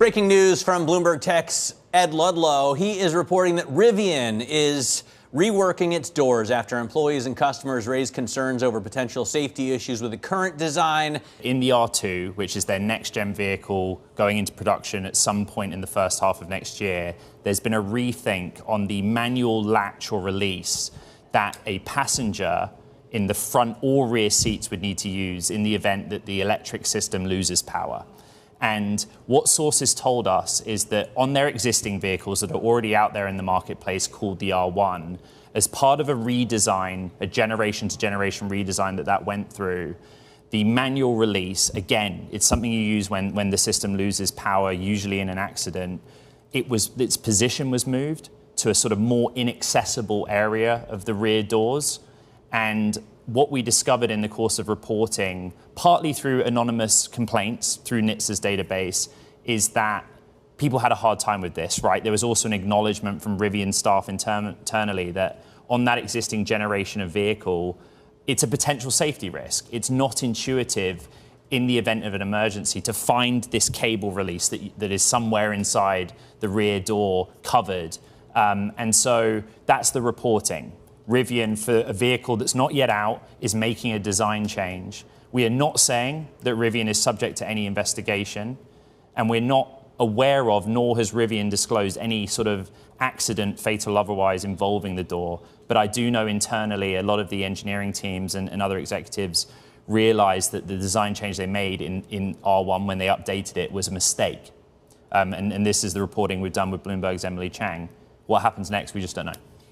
Breaking news from Bloomberg Tech's Ed Ludlow. He is reporting that Rivian is reworking its doors after employees and customers raised concerns over potential safety issues with the current design. In the R2, which is their next-gen vehicle going into production at some point in the first half of next year, there's been a rethink on the manual latch or release that a passenger in the front or rear seats would need to use in the event that the electric system loses power. And what sources told us is that on their existing vehicles that are already out there in the marketplace called the R1, as part of a redesign, a generation-to-generation redesign that went through, the manual release, again, it's something you use when the system loses power, usually in an accident, its position was moved to a sort of more inaccessible area of the rear doors. And what we discovered in the course of reporting, partly through anonymous complaints through NHTSA's database, is that people had a hard time with this, right? There was also an acknowledgement from Rivian staff internally that on that existing generation of vehicle, it's a potential safety risk. It's not intuitive in the event of an emergency to find this cable release that is somewhere inside the rear door covered. And so that's the reporting. Rivian, for a vehicle that's not yet out, is making a design change. We are not saying that Rivian is subject to any investigation, and we're not aware of, nor has Rivian disclosed any sort of accident, fatal otherwise, involving the door. But I do know internally a lot of the engineering teams and other executives realized that the design change they made in R1 when they updated it was a mistake. And this is the reporting we've done with Bloomberg's Emily Chang. What happens next, we just don't know.